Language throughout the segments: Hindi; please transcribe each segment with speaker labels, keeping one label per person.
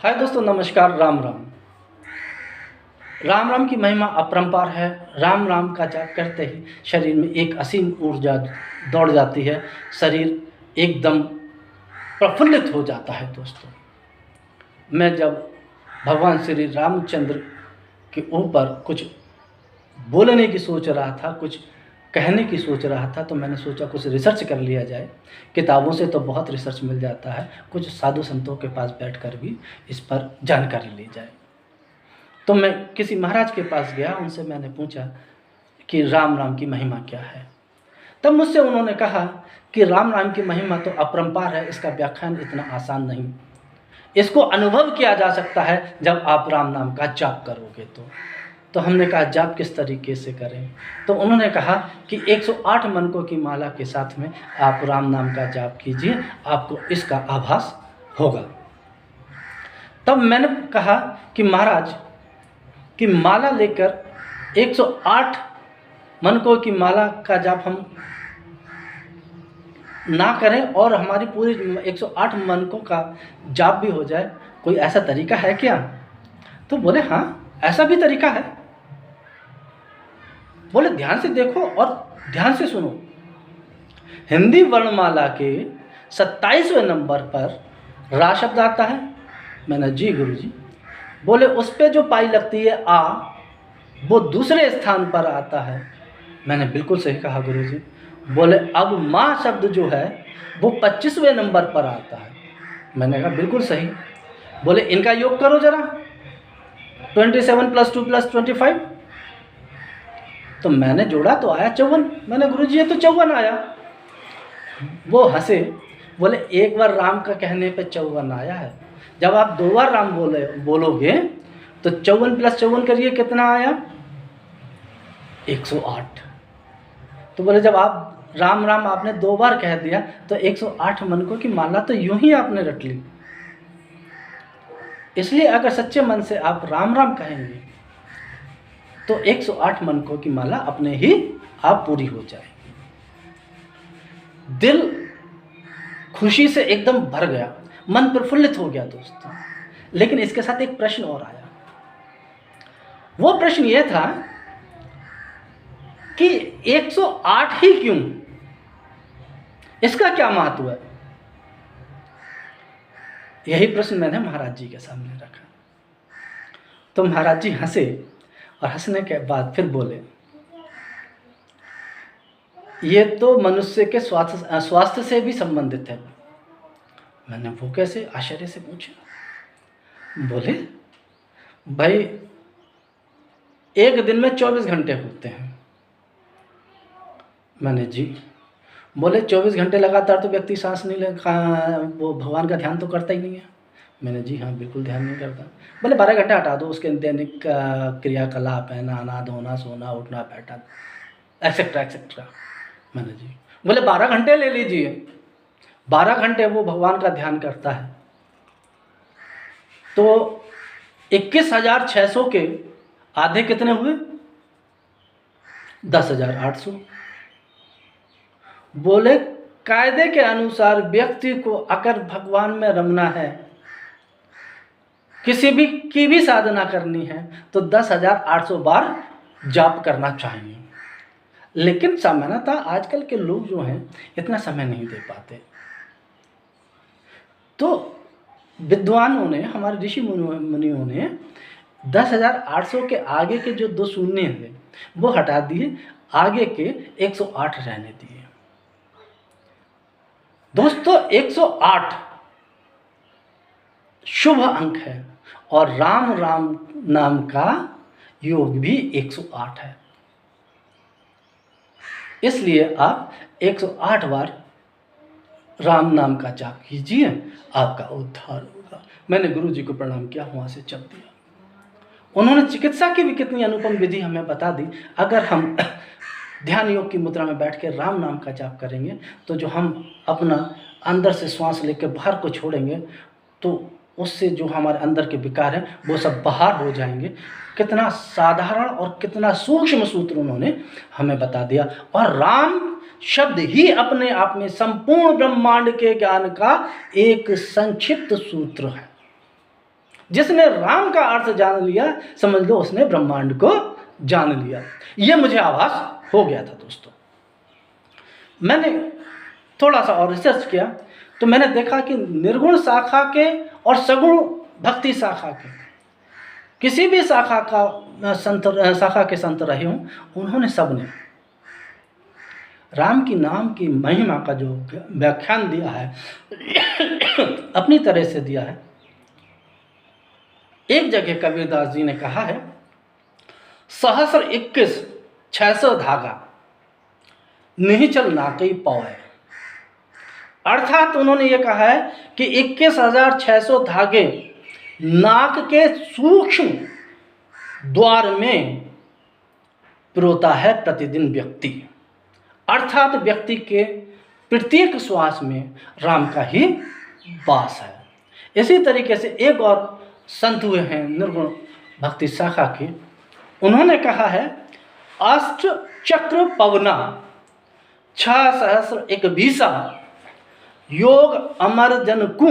Speaker 1: हाय दोस्तों, नमस्कार। राम राम। राम राम की महिमा अपरंपार है। राम राम का जाप करते ही शरीर में एक असीम ऊर्जा दौड़ जाती है। शरीर एकदम प्रफुल्लित हो जाता है। दोस्तों, मैं जब भगवान श्री रामचंद्र के ऊपर कुछ बोलने की सोच रहा था, कुछ कहने की सोच रहा था, तो मैंने सोचा कुछ रिसर्च कर लिया जाए। किताबों से तो बहुत रिसर्च मिल जाता है, कुछ साधु संतों के पास बैठकर भी इस पर जानकारी ली जाए। तो मैं किसी महाराज के पास गया, उनसे मैंने पूछा कि राम राम की महिमा क्या है। तब मुझसे उन्होंने कहा कि राम राम की महिमा तो अपरंपार है, इसका व्याख्यान इतना आसान नहीं। इसको अनुभव किया जा सकता है जब आप राम नाम का जाप करोगे तो हमने कहा जाप किस तरीके से करें। तो उन्होंने कहा कि 108 मनकों की माला के साथ में आप राम नाम का जाप कीजिए, आपको इसका आभास होगा। तब मैंने कहा कि महाराज कि माला लेकर 108 मनकों की माला का जाप हम ना करें और हमारी पूरी 108 मनकों का जाप भी हो जाए, कोई ऐसा तरीका है क्या? तो बोले हाँ, ऐसा भी तरीका है। बोले ध्यान से देखो और ध्यान से सुनो। हिंदी वर्णमाला के 27वें नंबर पर रा शब्द आता है। मैंने जी गुरुजी। बोले उस पे जो पाई लगती है आ, वो दूसरे स्थान पर आता है। मैंने बिल्कुल सही कहा गुरुजी। बोले अब माँ शब्द जो है वो 25वें नंबर पर आता है। मैंने कहा बिल्कुल सही। बोले इनका योग करो जरा, 27 + 2 + 25। तो मैंने जोड़ा तो आया 54। मैंने गुरुजी ये तो 54 आया। वो हंसे, बोले एक बार राम का कहने पे 54 आया है, जब आप 2 बार राम बोलोगे तो 54 + 54 करिए, कितना आया? 108। तो बोले जब आप राम राम आपने 2 बार कह दिया तो 108 मनकों की माला तो यूं ही आपने रट ली। इसलिए अगर सच्चे मन से आप राम राम कहेंगे तो 108 मनकों की माला अपने ही आप पूरी हो जाएगी। दिल खुशी से एकदम भर गया, मन प्रफुल्लित हो गया दोस्तों। लेकिन इसके साथ एक प्रश्न और आया। वो प्रश्न ये था कि 108 ही क्यों? इसका क्या महत्व है? यही प्रश्न मैंने महाराज जी के सामने रखा। तो महाराज जी हंसे और हंसने के बाद फिर बोले ये तो मनुष्य के स्वास्थ्य से भी संबंधित है। मैंने वो कैसे? आश्चर्य से पूछा। बोले भाई एक दिन में 24 घंटे होते हैं। मैंने जी। बोले 24 घंटे लगातार तो व्यक्ति सांस नहीं वो भगवान का ध्यान तो करता ही नहीं है। मैंने जी हाँ, बिल्कुल ध्यान नहीं करता। बोले 12 घंटे हटा दो, उसके दैनिक क्रियाकलाप है, नहाना धोना, सोना उठना बैठना एक्सेट्रा एक्सेट्रा। मैंने जी। बोले 12 घंटे ले लीजिए, 12 घंटे वो भगवान का ध्यान करता है तो 21,600 के आधे कितने हुए? 10,800। बोले कायदे के अनुसार व्यक्ति को अगर भगवान में रमना है, किसी भी की भी साधना करनी है तो 10,800 बार जाप करना चाहिए। लेकिन सामान्यतः आजकल के लोग जो हैं इतना समय नहीं दे पाते। तो विद्वानों ने, हमारे ऋषि मुनियों ने 10,800 के आगे के जो 2 शून्य हैं वो हटा दिए, आगे के 108 रहने दिए। दोस्तों 108 शुभ अंक है और राम राम नाम का योग भी 108 है। इसलिए आप 108 बार राम नाम का जाप कीजिए, आपका उद्धार होगा। मैंने गुरु जी को प्रणाम किया, वहाँ से चल दिया। उन्होंने चिकित्सा की भी कितनी अनुपम विधि हमें बता दी। अगर हम ध्यान योग की मुद्रा में बैठ के राम नाम का जाप करेंगे तो जो हम अपना अंदर से श्वास लेकर बाहर को छोड़ेंगे तो उससे जो हमारे अंदर के विकार हैं वो सब बाहर हो जाएंगे। कितना साधारण और कितना सूक्ष्म सूत्र उन्होंने हमें बता दिया। और राम शब्द ही अपने आप में संपूर्ण ब्रह्मांड के ज्ञान का एक संक्षिप्त सूत्र है। जिसने राम का अर्थ जान लिया, समझ लो उसने ब्रह्मांड को जान लिया। ये मुझे आभास हो गया था दोस्तों। मैंने थोड़ा सा और रिसर्च किया तो मैंने देखा कि निर्गुण शाखा के और सगुण भक्ति शाखा के, किसी भी शाखा के संत रहे हों, उन्होंने सबने राम की नाम की महिमा का जो व्याख्यान दिया है अपनी तरह से दिया है। एक जगह कबीरदास जी ने कहा है, सहस्र 21 600 धागा निहिचल नाकई पौए। अर्थात उन्होंने ये कहा है कि 21,600 धागे नाक के सूक्ष्म द्वार में पिरोता है प्रतिदिन व्यक्ति। अर्थात व्यक्ति के प्रत्येक श्वास में राम का ही वास है। इसी तरीके से एक और संत हुए हैं निर्गुण भक्ति शाखा के, उन्होंने कहा है, अष्ट चक्र पवना 6,021 योग अमर जन कू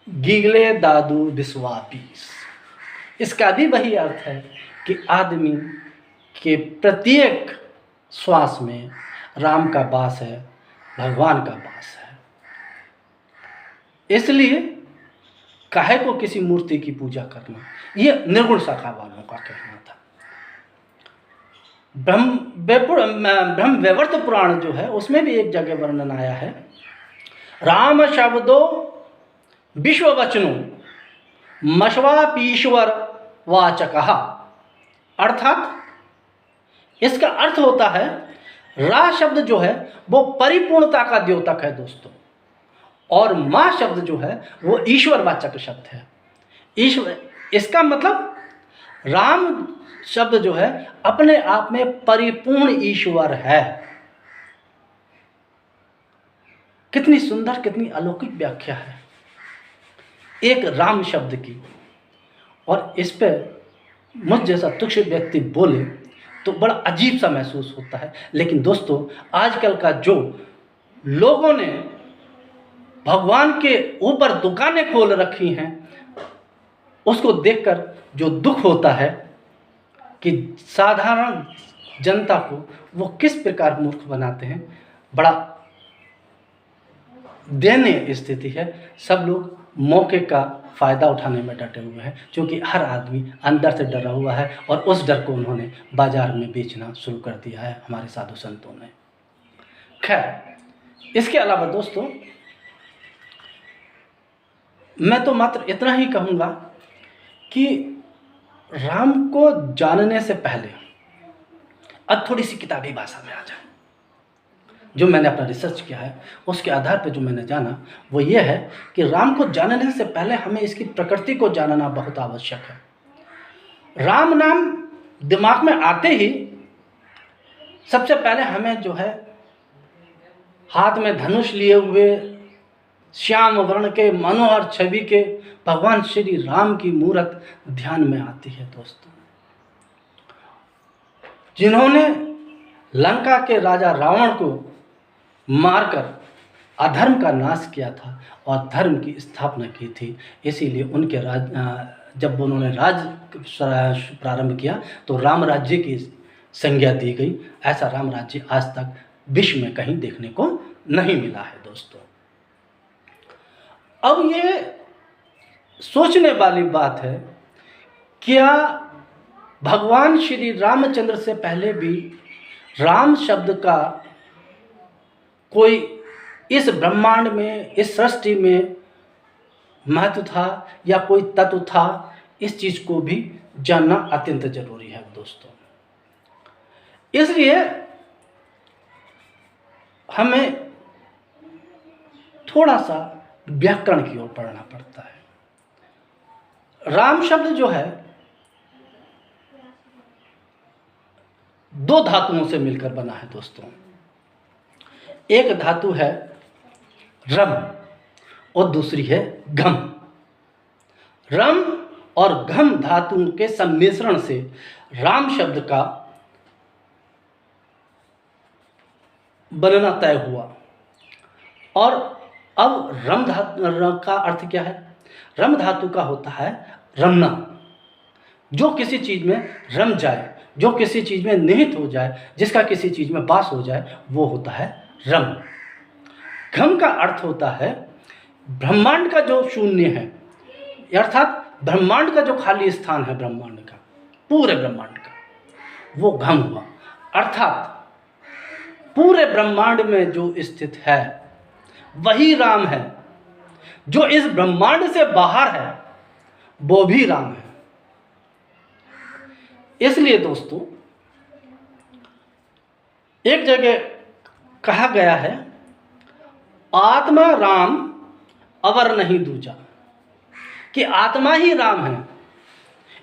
Speaker 1: गीगले दादू विश्वापीस। इसका भी वही अर्थ है कि आदमी के प्रत्येक श्वास में राम का वास है, भगवान का वास है। इसलिए काहे को किसी मूर्ति की पूजा करना, ये निर्गुण शाखा वालों का कहना था। ब्रह्म वैवर्त पुराण जो है उसमें भी एक जगह वर्णन आया है, राम शब्दो विश्व वचनो मशवापीश्वर वाचकः। अर्थात इसका अर्थ होता है, रा शब्द जो है वो परिपूर्णता का द्योतक है दोस्तों, और माँ शब्द जो है वो ईश्वर वाचक शब्द है। ईश्वर, इसका मतलब राम शब्द जो है अपने आप में परिपूर्ण ईश्वर है। कितनी सुंदर, कितनी अलौकिक व्याख्या है एक राम शब्द की। और इस पे मुझ जैसा तुच्छ व्यक्ति बोले तो बड़ा अजीब सा महसूस होता है। लेकिन दोस्तों, आजकल का जो लोगों ने भगवान के ऊपर दुकानें खोल रखी हैं, उसको देखकर जो दुख होता है कि साधारण जनता को वो किस प्रकार मूर्ख बनाते हैं। बड़ा दयनीय स्थिति है। सब लोग मौके का फ़ायदा उठाने में डटे हुए हैं, क्योंकि हर आदमी अंदर से डरा हुआ है और उस डर को उन्होंने बाजार में बेचना शुरू कर दिया है हमारे साधु संतों ने। खैर, इसके अलावा दोस्तों मैं तो मात्र इतना ही कहूँगा कि राम को जानने से पहले अब थोड़ी सी किताबी भाषा में आ जाए। जो मैंने अपना रिसर्च किया है उसके आधार पर जो मैंने जाना वो ये है कि राम को जानने से पहले हमें इसकी प्रकृति को जानना बहुत आवश्यक है। राम नाम दिमाग में आते ही सबसे पहले हमें जो है हाथ में धनुष लिए हुए श्याम वर्ण के मनोहर छवि के भगवान श्री राम की मूर्त ध्यान में आती है दोस्तों, जिन्होंने लंका के राजा रावण को मारकर अधर्म का नाश किया था और धर्म की स्थापना की थी। इसीलिए उनके जब उन्होंने राज प्रारंभ किया तो राम राज्य की संज्ञा दी गई। ऐसा राम राज्य आज तक विश्व में कहीं देखने को नहीं मिला है दोस्तों। अब ये सोचने वाली बात है, क्या भगवान श्री रामचंद्र से पहले भी राम शब्द का कोई इस ब्रह्मांड में, इस सृष्टि में महत्व था या कोई तत्व था? इस चीज को भी जानना अत्यंत जरूरी है दोस्तों। इसलिए हमें थोड़ा सा व्याकरण की ओर पढ़ना पड़ता है। राम शब्द जो है दो धातुओं से मिलकर बना है दोस्तों। एक धातु है रम और दूसरी है घम। रम और घम धातुओं के सम्मिश्रण से राम शब्द का बनना तय हुआ। और अब रम धातु का अर्थ क्या है? रम धातु का होता है रमना, जो किसी चीज़ में रम जाए, जो किसी चीज़ में निहित हो जाए, जिसका किसी चीज़ में वास हो जाए, वो होता है रम। घम का अर्थ होता है ब्रह्मांड का जो शून्य है, अर्थात ब्रह्मांड का जो खाली स्थान है, ब्रह्मांड का, पूरे ब्रह्मांड का, वो घम हुआ। अर्थात पूरे ब्रह्मांड में जो स्थित है वही राम है, जो इस ब्रह्मांड से बाहर है वो भी राम है। इसलिए दोस्तों एक जगह कहा गया है, आत्मा राम अवर नहीं दूजा, कि आत्मा ही राम है,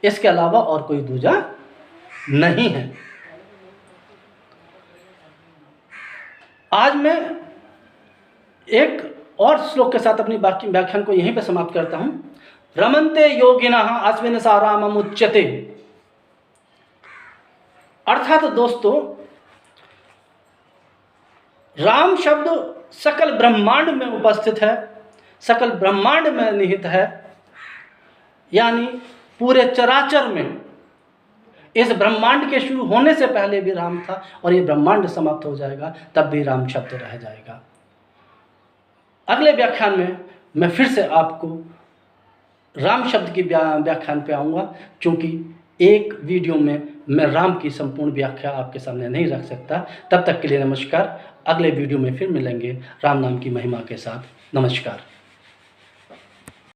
Speaker 1: इसके अलावा और कोई दूजा नहीं है। आज मैं एक और श्लोक के साथ अपनी बाकी व्याख्यान को यहीं पर समाप्त करता हूं। रमन्ते योगिनः अस्मिन् सा रामम् उच्यते। अर्थात दोस्तों राम शब्द सकल ब्रह्मांड में उपस्थित है, सकल ब्रह्मांड में निहित है, यानी पूरे चराचर में। इस ब्रह्मांड के शुरू होने से पहले भी राम था, और ये ब्रह्मांड समाप्त हो जाएगा तब भी राम शब्द रह जाएगा। अगले व्याख्यान में मैं फिर से आपको राम शब्द की व्याख्यान पे आऊँगा, क्योंकि एक वीडियो में मैं राम की संपूर्ण व्याख्या आपके सामने नहीं रख सकता। तब तक के लिए नमस्कार। अगले वीडियो में फिर मिलेंगे राम नाम की महिमा के साथ। नमस्कार।